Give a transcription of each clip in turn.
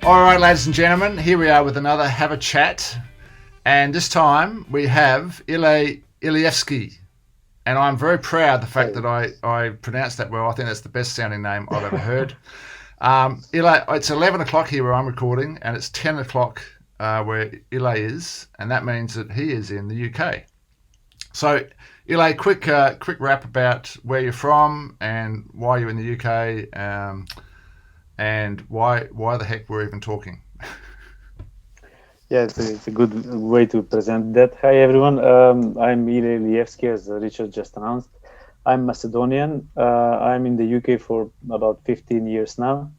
All right, ladies and gentlemen, here we are with another Have a Chat. And this time we have Ile Ilejevski. And I'm very proud of the fact that I pronounced that well. I think that's the best sounding name I've ever heard. Ile, it's 11 o'clock here where I'm recording, and it's 10 o'clock where Ile is, and that means that he is in the UK. So, Ile, quick wrap about where you're from and why you're in the UK, and why the heck we're even talking. Yeah, it's a good way to present that. Hi, everyone. I'm Ile Ilejevski, as Richard just announced. I'm Macedonian. I'm in the UK for about 15 years now.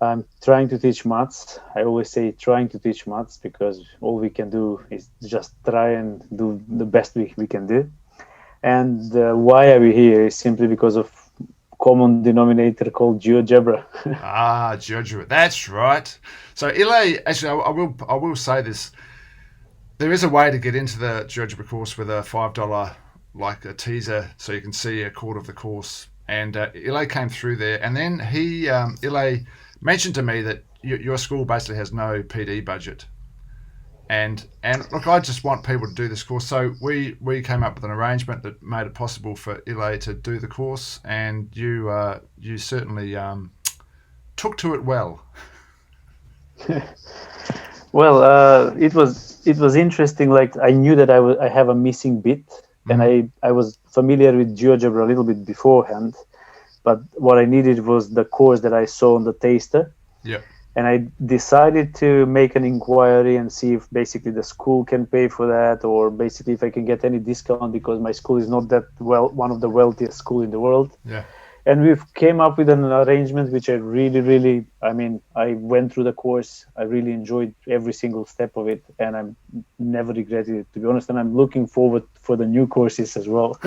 I'm trying to teach maths. I always say trying to teach maths because all we can do is just try and do the best we can do. And why are we here is simply because of common denominator called GeoGebra. GeoGebra. That's right. So Ile, actually, I will say this. There is a way to get into the GeoGebra course with a $5 like a teaser, so you can see a quarter of the course. And Ile came through there, and then Ile mentioned to me that your school basically has no PD budget. And look, I just want people to do this course. So we came up with an arrangement that made it possible for Ile to do the course, and you certainly took to it well. Well, it was interesting. Like, I knew that I have a missing bit, and I was familiar with GeoGebra a little bit beforehand, but what I needed was the course that I saw on the taster. Yeah. And I decided to make an inquiry and see if basically the school can pay for that, or basically if I can get any discount, because my school is not that one of the wealthiest schools in the world. Yeah. And we've came up with an arrangement which I really, I went through the course. I really enjoyed every single step of it, and I never regretted it, to be honest. And I'm looking forward for the new courses as well.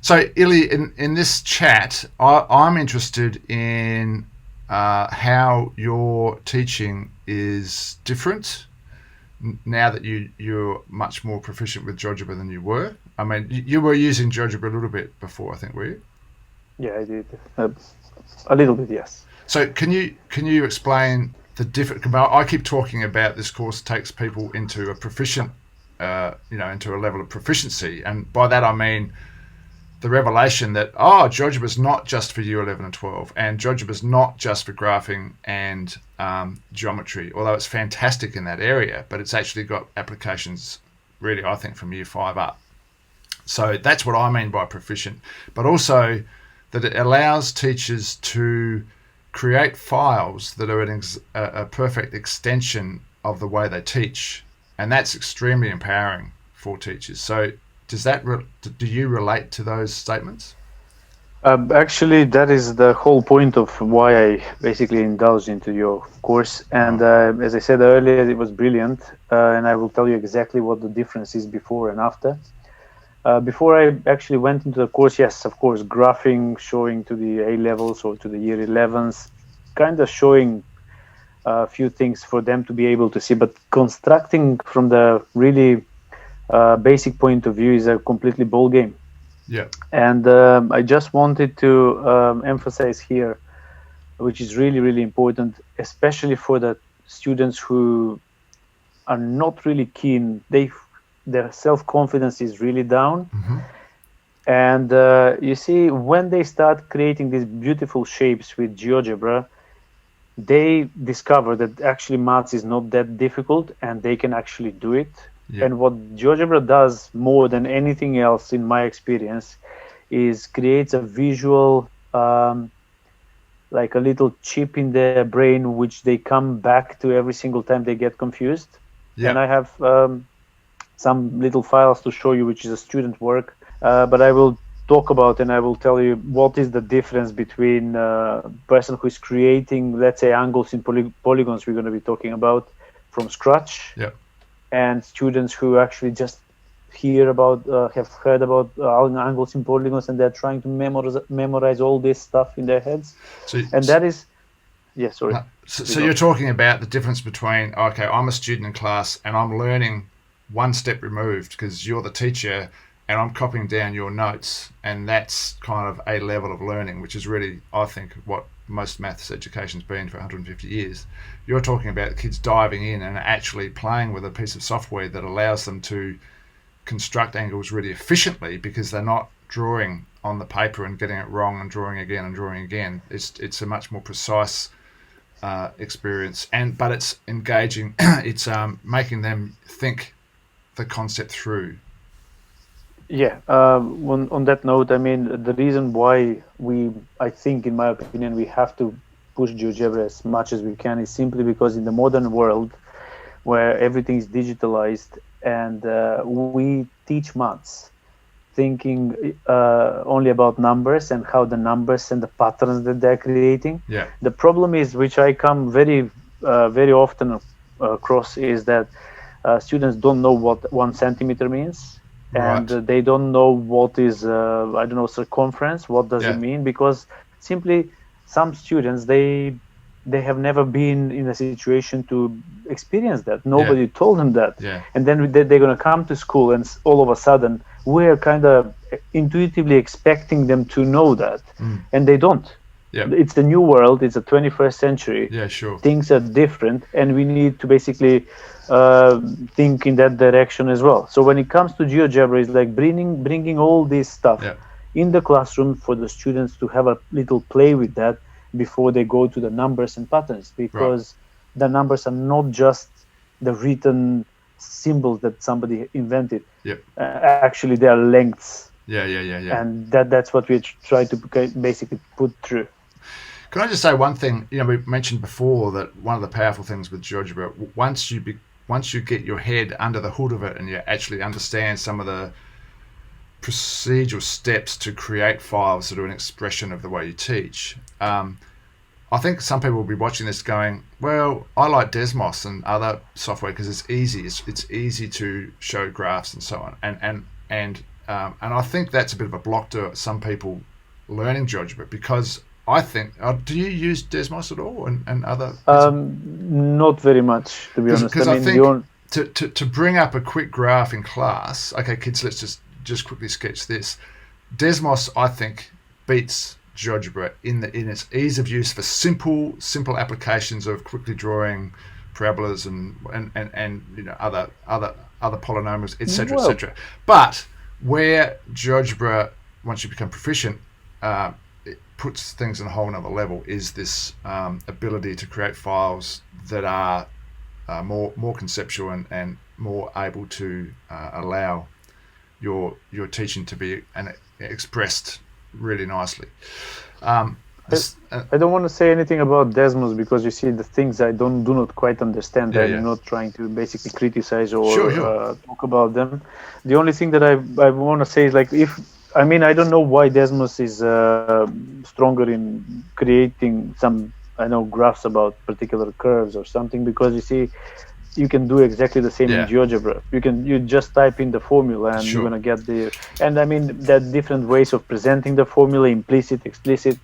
So, Ile, in this chat, I'm interested in how your teaching is different now that you're much more proficient with GeoGebra than you were. I mean, you were using GeoGebra a little bit before, I think, were you? Yeah, I did. A little bit, yes. So can you explain the difference? I keep talking about this course takes people into a proficient, into a level of proficiency. And by that, I mean the revelation that, GeoGebra is not just for Year 11 and 12, and GeoGebra is not just for graphing and geometry, although it's fantastic in that area, but it's actually got applications, really, I think, from Year 5 up. So that's what I mean by proficient, but also that it allows teachers to create files that are a perfect extension of the way they teach, and that's extremely empowering for teachers. So do you relate to those statements? Actually, that is the whole point of why I basically indulged into your course. And as I said earlier, it was brilliant. And I will tell you exactly what the difference is before and after. Before I actually went into the course, yes, of course, graphing, showing to the A levels or to the Year 11s, kind of showing a few things for them to be able to see. But constructing from the really basic point of view is a completely ball game. Yeah. And I just wanted to emphasize here, which is really, really important, especially for the students who are not really keen. Their self-confidence is really down. Mm-hmm. And you see, when they start creating these beautiful shapes with GeoGebra, they discover that actually maths is not that difficult and they can actually do it. Yeah. And what GeoGebra does more than anything else, in my experience, is creates a visual, like a little chip in their brain, which they come back to every single time they get confused. Yeah. And I have some little files to show you, which is a student work, but I will talk about and I will tell you what is the difference between a person who is creating, let's say, angles in polygons we're going to be talking about from scratch. Yeah. And students who actually just have heard about angles in polygons, and they're trying to memorize all this stuff in their heads. So you're talking about the difference between, okay, I'm a student in class and I'm learning one step removed because you're the teacher and I'm copying down your notes, and that's kind of a level of learning, which is really, I think, what most maths education's been for 150 years. You're talking about kids diving in and actually playing with a piece of software that allows them to construct angles really efficiently, because they're not drawing on the paper and getting it wrong and drawing again and drawing again. It's a much more precise experience, but it's engaging. It's making them think the concept through. Yeah. On that note, I mean, the reason why I think, in my opinion, we have to push GeoGebra as much as we can is simply because in the modern world, where everything is digitalized, and we teach maths thinking only about numbers and how the numbers and the patterns that they're creating. Yeah. The problem is, which I come very often across, is that students don't know what 1 centimeter means. And Right. they don't know what is I don't know, circumference. What does it mean? Because simply some students, they have never been in a situation to experience that. Nobody told them that. And then they're going to come to school, and all of a sudden we're kind of intuitively expecting them to know that, and they don't. It's the new world. It's the 21st century. Yeah, sure. Things are different, and we need to basically think in that direction as well. So when it comes to GeoGebra, it's like bringing all this stuff in the classroom for the students to have a little play with that before they go to the numbers and patterns, because the numbers are not just the written symbols that somebody invented. Actually, they are lengths. And that's what we try to basically put through. Can I just say one thing? You know, we mentioned before that one of the powerful things with GeoGebra, once you get your head under the hood of it and you actually understand some of the procedural steps to create files that are an expression of the way you teach, I think some people will be watching this going, well, I like Desmos and other software because it's easy. It's easy to show graphs and so on. And I think that's a bit of a block to some people learning GeoGebra, because I think, do you use Desmos at all and other? Not very much, to be honest. Because I think to bring up a quick graph in class, okay, kids, let's just quickly sketch this. Desmos, I think, beats GeoGebra in its ease of use for simple applications of quickly drawing parabolas and you know other polynomials, etc., etc. But where GeoGebra, once you become proficient, it puts things on a whole another level, is this ability to create files that are more conceptual and more able to allow your teaching to be expressed really nicely. I don't want to say anything about Desmos, because you see, the things I do not quite understand. I'm not trying to basically criticize or talk about them. The only thing that I want to say is, like, I don't know why Desmos is stronger in creating some, graphs about particular curves or something, because you see, you can do exactly the same in GeoGebra. You just type in the formula and you're gonna get that different ways of presenting the formula, implicit, explicit,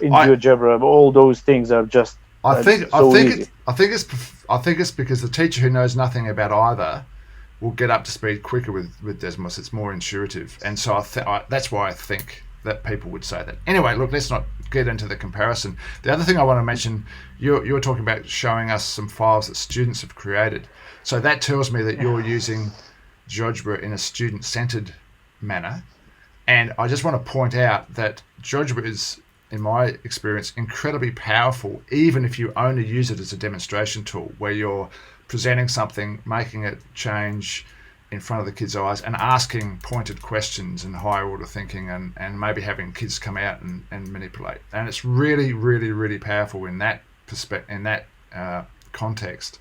in GeoGebra. All those things are just I think it's because the teacher who knows nothing about either will get up to speed quicker with Desmos. It's more intuitive, and so that's why I think that people would say that. Anyway, look, let's not get into the comparison. The other thing I want to mention, you're talking about showing us some files that students have created. So that tells me that you're using GeoGebra in a student-centered manner. And I just want to point out that GeoGebra is, in my experience, incredibly powerful, even if you only use it as a demonstration tool, where you're presenting something, making it change in front of the kids' eyes, and asking pointed questions and higher order thinking, and maybe having kids come out and manipulate. And it's really, really, really powerful in that context.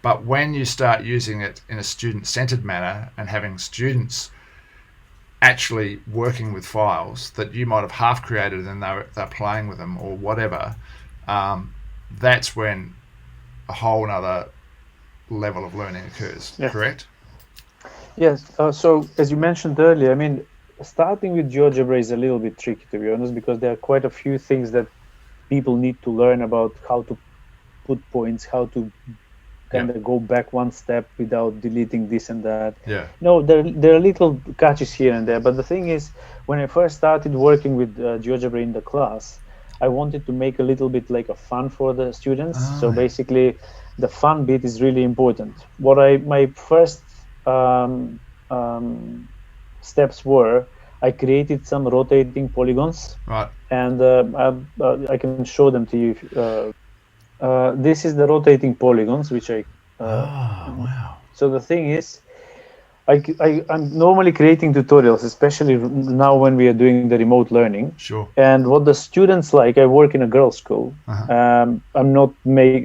But when you start using it in a student-centered manner and having students actually working with files that you might have half created and they're playing with them or whatever, that's when a whole nother level of learning occurs. Correct? Yes. So as you mentioned earlier, starting with GeoGebra is a little bit tricky, to be honest, because there are quite a few things that people need to learn about: how to put points, how to kind of go back one step without deleting this and that. No, there are little catches here and there, but the thing is, when I first started working with GeoGebra in the class, I wanted to make a little bit like a fun for the students. Oh, So yeah. basically, the fun bit is really important. My first steps were, I created some rotating polygons, Right. and I can show them to you. This is the rotating polygons, which I. Oh, wow. So the thing is, I'm normally creating tutorials, especially now when we are doing the remote learning. Sure. And what the students like, I work in a girls' school. I'm not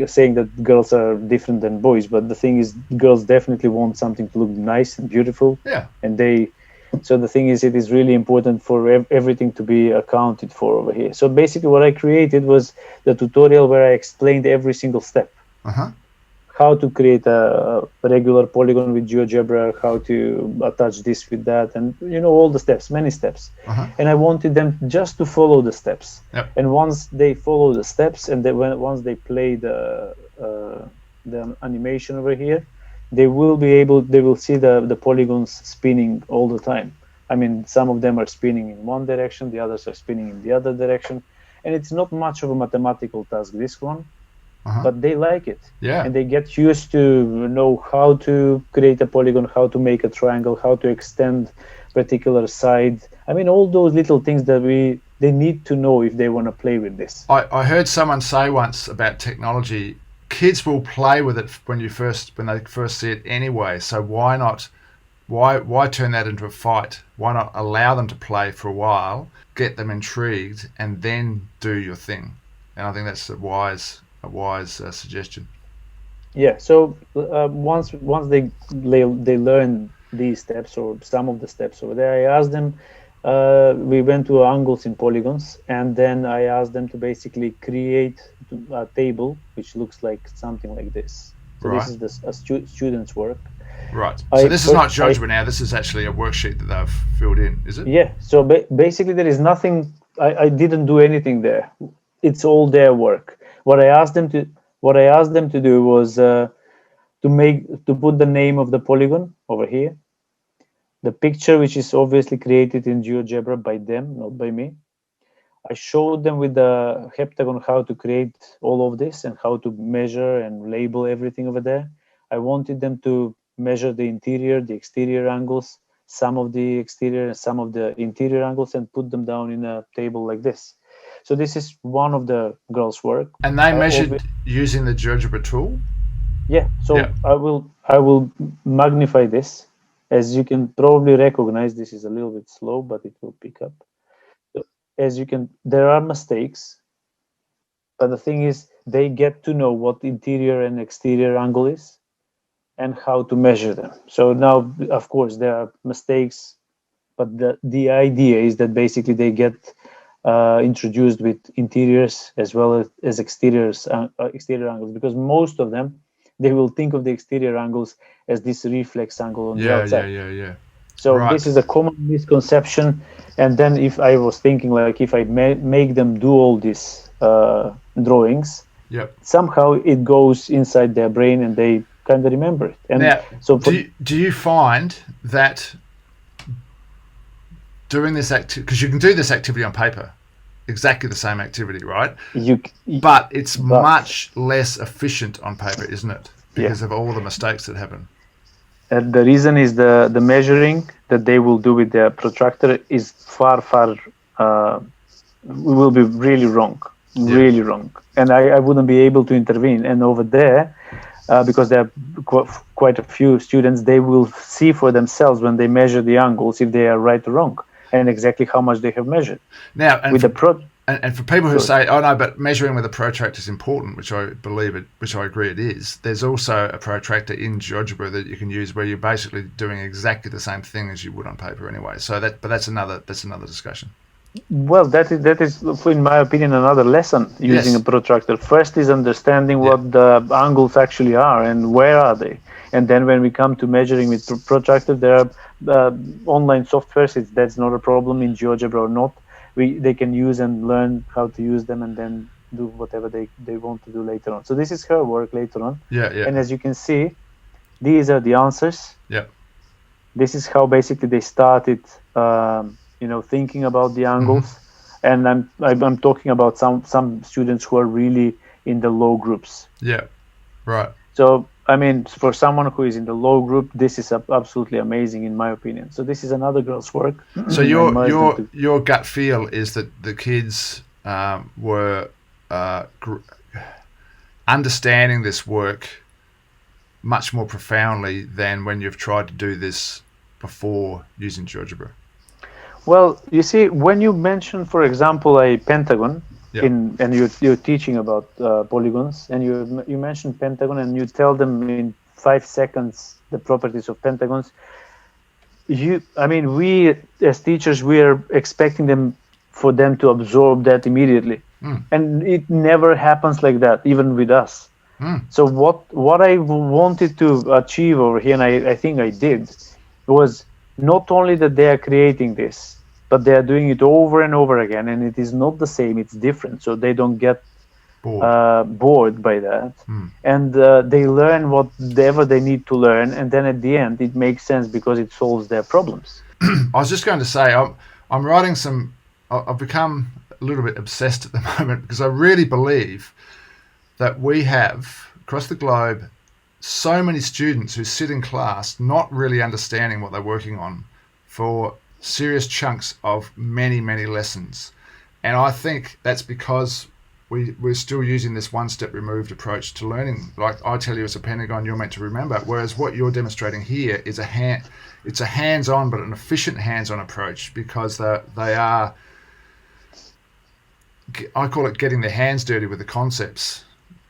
saying that girls are different than boys, but the thing is, girls definitely want something to look nice and beautiful. Yeah. And so the thing is, it is really important for everything to be accounted for over here. So basically what I created was the tutorial where I explained every single step. How to create a regular polygon with GeoGebra, how to attach this with that, and all the steps, many steps. And I wanted them just to follow the steps. Yep. And once they follow the steps, and once they play the animation over here, they will see the polygons spinning all the time. I mean, some of them are spinning in one direction, the others are spinning in the other direction, and it's not much of a mathematical task, this one. But they like it. Yeah. And they get used to know how to create a polygon, how to make a triangle, how to extend particular side. I mean, all those little things that they need to know if they want to play with this. I heard someone say once about technology, kids will play with it when they first see it anyway. So why turn that into a fight? Why not allow them to play for a while, get them intrigued, and then do your thing? And I think that's a wise suggestion. Yeah. So once they learn these steps or some of the steps over there, I asked them. We went to angles in polygons, and then I asked them to basically create a table which looks like something like this. So Right. this is a student's work. Right. So this is not GeoGebra now. This is actually a worksheet that they've filled in, is it? Yeah. So basically, there is nothing. I didn't do anything there. It's all their work. What I asked them to do was to put the name of the polygon over here, the picture, which is obviously created in GeoGebra by them, not by me. I showed them with the heptagon how to create all of this and how to measure and label everything over there. I wanted them to measure the interior, the exterior angles, some of the exterior and some of the interior angles, and put them down in a table like this. So this is one of the girls' work. And they measured using the GeoGebra tool? Yeah. So Yeah. I will magnify this. As you can probably recognize, this is a little bit slow, but it will pick up. So there are mistakes, but the thing is, they get to know what interior and exterior angle is and how to measure them. So now, of course, there are mistakes, but the idea is that basically they get introduced with interiors as well as exterior angles, because most of them, they will think of the exterior angles as this reflex angle on the outside. Yeah. So Right. this is a common misconception. And then if I was thinking, like, if I make them do all these drawings, Yep. somehow it goes inside their brain and they kind of remember it. And Now, so do you find that doing this activity, because you can do this activity on paper, exactly the same activity, right? But it's much less efficient on paper, isn't it? Because of all the mistakes that happen. The reason is the measuring that they will do with the protractor is far will be really wrong, really wrong. And I wouldn't be able to intervene. And over there, because there are quite a few students, they will see for themselves when they measure the angles if they are right or wrong, and exactly how much they have measured. Now, and and for people who say, "Oh no, but measuring with a protractor is important," which I agree it is. There's also a protractor in GeoGebra that you can use where you're basically doing exactly the same thing as you would on paper anyway. So that's another discussion. Well, that is, in my opinion, another lesson using a protractor. First is understanding what the angles actually are and where are they. And then when we come to measuring with protractor, there are online softwares. That's not a problem in GeoGebra or not. They can use and learn how to use them and then do whatever they want to do later on. So this is her work later on. Yeah. And as you can see, these are the answers. Yeah. This is how basically they started thinking about the angles. And I'm talking about some students who are really in the low groups. Yeah, right. So I mean, for someone who is in the low group, this is absolutely amazing in my opinion. So this is another girl's work. So I merged them to- your gut feel is that the kids were understanding this work much more profoundly than when you've tried to do this before using GeoGebra. Well, you see, when you mention, for example, a pentagon, Yeah. and you're teaching about polygons, and you mention pentagon, and you tell them in 5 seconds the properties of pentagons. I mean, we as teachers, we are expecting them to absorb that immediately, and it never happens like that, even with us. So what I wanted to achieve over here, and I think I did, was not only that they are creating this, but they are doing it over and over again, and it is not the same, it's different, so they don't get bored by that. And they learn whatever they need to learn, and then at the end it makes sense because it solves their problems. I was just going to say, I'm writing I've become a little bit obsessed at the moment because I really believe that we have, across the globe, so many students who sit in class not really understanding what they're working on for serious chunks of many, many lessons. And I think that's because we're still using this one-step removed approach to learning. Like I tell you, it's a pentagon, you're meant to remember. Whereas what you're demonstrating here is it's a hands-on, but an efficient hands-on approach, because they are, I call it getting their hands dirty with the concepts.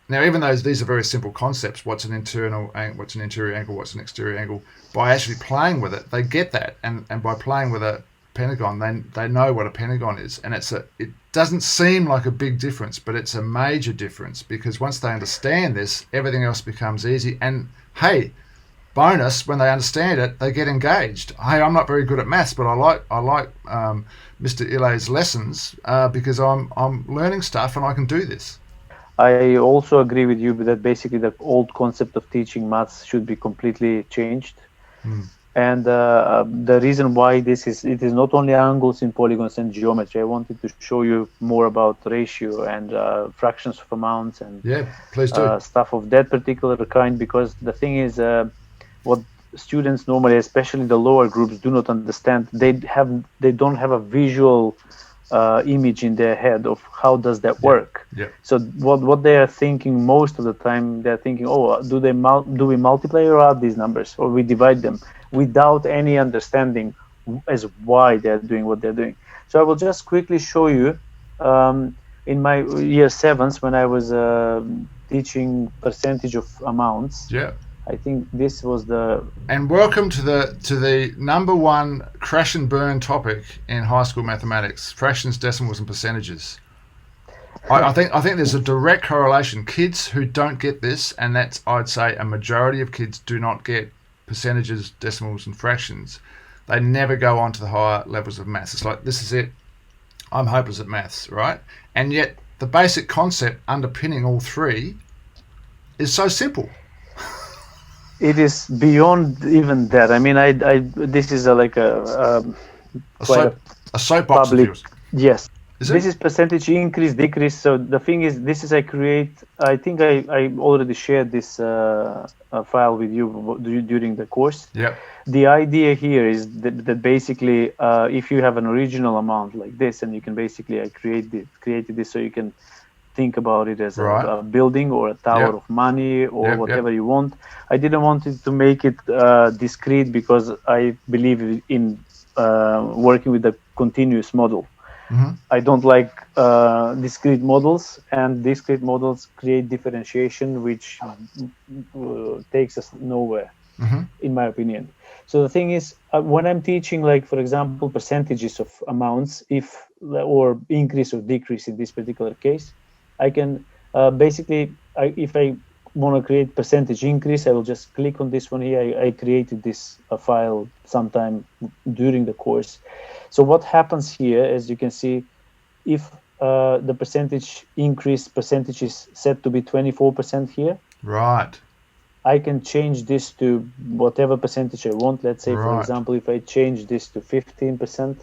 Now, even though these are very simple concepts, what's an internal angle, what's an interior angle, what's an exterior angle, by actually playing with it, they get that. And by playing with a pentagon, they know what a pentagon is. And it doesn't seem like a big difference, but it's a major difference, because once they understand this, everything else becomes easy. And hey, bonus, when they understand it, they get engaged. Hey, I'm not very good at maths, but I like Mr. Ile's lessons because I'm learning stuff and I can do this. I also agree with you that basically the old concept of teaching maths should be completely changed. And the reason why it is not only angles in polygons and geometry. I wanted to show you more about ratio and fractions of amounts and please do. Stuff of that particular kind, because the thing is, what students normally, especially the lower groups, do not understand. They don't have a visual image in their head of how does that work. So what they are thinking most of the time, they're thinking, oh, do we multiply or add these numbers, or we divide them, without any understanding as why they're doing what they're doing. So I will just quickly show you in my year 7s when I was teaching percentage of amounts. I think this was the... And welcome to the number one crash and burn topic in high school mathematics: fractions, decimals, and percentages. I think there's a direct correlation. Kids who don't get this, and that's, I'd say, a majority of kids do not get percentages, decimals, and fractions. They never go on to the higher levels of maths. It's like, this is it. I'm hopeless at maths, right? And yet the basic concept underpinning all three is so simple. It is beyond even that. I mean, this is like a soapbox of yours. Yes. This is percentage increase, decrease. So the thing is, this is I think I already shared this file with you during the course. The idea here is that basically, if you have an original amount like this, and you can basically, I created this so you can think about it as a building or a tower of money or whatever you want. I didn't want it to make it discrete, because I believe in working with the continuous model. I don't like discrete models, and discrete models create differentiation, which takes us nowhere, in my opinion. So the thing is, when I'm teaching, like, for example, percentages of amounts, or increase or decrease in this particular case, I can basically, if I want to create percentage increase, I will just click on this one here. I created this file sometime during the course. So what happens here, as you can see, if the percentage increase percentage is set to be 24% here, I can change this to whatever percentage I want. Let's say, for example, if I change this to 15%,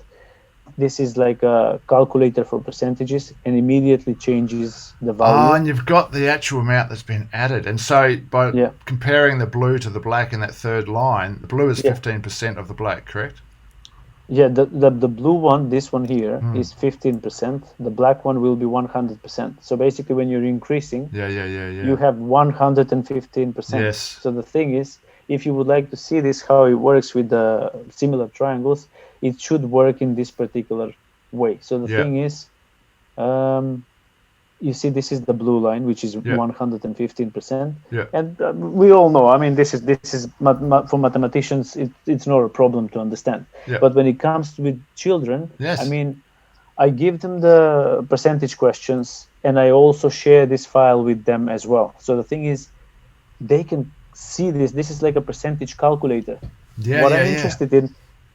this is like a calculator for percentages, and immediately changes the Oh, value. and you've got the actual amount that's been added. And so by Yeah. comparing the blue to the black in that third line, the blue is Yeah. 15% of the black, correct? Yeah, the blue one, this one here, is 15%. The black one will be 100%. So basically, when you're increasing, Yeah. you have 115%. Yes. So the thing is, if you would like to see this, how it works with the similar triangles, it should work in this particular way. So the thing is, you see, this is the blue line, which is 115%. Yeah. And we all know, I mean, this is for mathematicians, it's not a problem to understand. Yeah. But when it comes with children, Yes. I mean, I give them the percentage questions, and I also share this file with them as well. So the thing is, they can see this. This is like a percentage calculator. What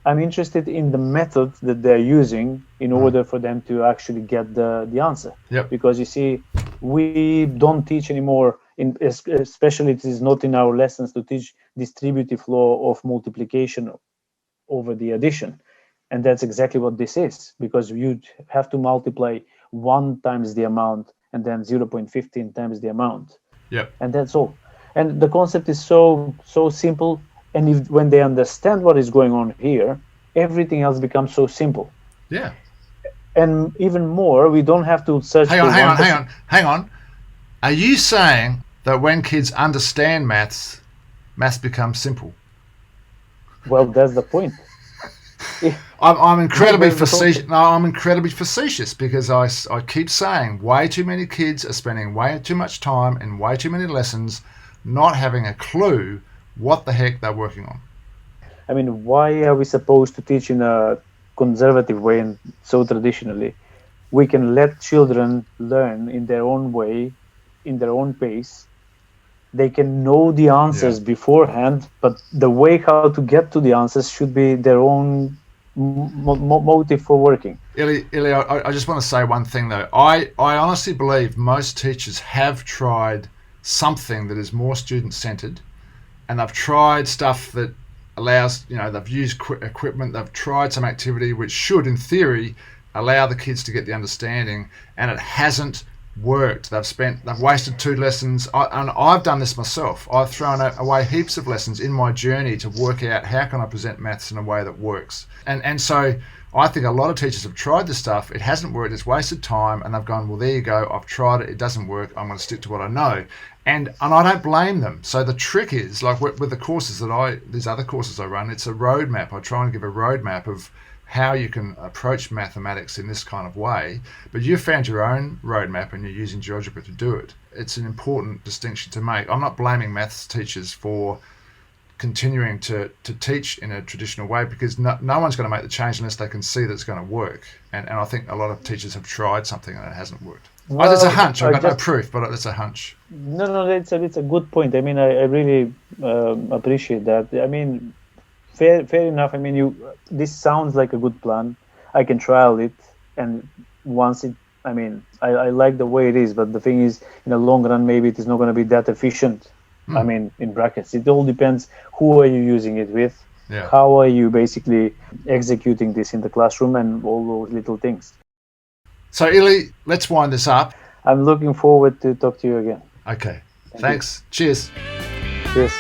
I'm interested in the method that they're using in order for them to actually get the answer. Yep. Because you see, we don't teach anymore, especially it is not in our lessons to teach distributive law of multiplication over the addition. And that's exactly what this is, because you have to multiply 1 times the amount and then 0.15 times the amount. Yep. And that's all. And the concept is so simple. And when they understand what is going on here, everything else becomes so simple. Yeah. And even more, we don't have to search. Hang on. Are you saying that when kids understand maths becomes simple? Well, that's the point. I'm incredibly facetious. No, I'm incredibly facetious because I keep saying way too many kids are spending way too much time in way too many lessons not having a clue what the heck they're working on. I mean, why are we supposed to teach in a conservative way and so traditionally? We can let children learn in their own way, in their own pace. They can know the answers beforehand, but the way how to get to the answers should be their own motive for working. Ili, I just want to say one thing though. I honestly believe most teachers have tried something that is more student-centered, and they've tried stuff that allows, they've used equipment, they've tried some activity which should, in theory, allow the kids to get the understanding, and it hasn't worked. They've wasted 2 lessons, and I've done this myself. I've thrown away heaps of lessons in my journey to work out how can I present maths in a way that works. And so I think a lot of teachers have tried this stuff, it hasn't worked, it's wasted time, and they've gone, well, there you go, I've tried it, it doesn't work, I'm going to stick to what I know. And I don't blame them. So the trick is, like with the courses these other courses I run, it's a roadmap. I try and give a roadmap of how you can approach mathematics in this kind of way. But you've found your own roadmap and you're using GeoGebra to do it. It's an important distinction to make. I'm not blaming maths teachers for continuing to teach in a traditional way, because no one's going to make the change unless they can see that it's going to work. And I think a lot of teachers have tried something and it hasn't worked. Well, it's a hunch. I've got no proof, but it's a hunch. No, it's a good point. I mean, I really appreciate that. I mean, fair enough. I mean, this sounds like a good plan. I can trial it, and once it, I mean, I like the way it is, but the thing is, in the long run, maybe it is not going to be that efficient. I mean, in brackets, it all depends who are you using it with, how are you basically executing this in the classroom, and all those little things. So, Ili, let's wind this up. I'm looking forward to talk to you again. Okay. Thanks. Cheers. Cheers.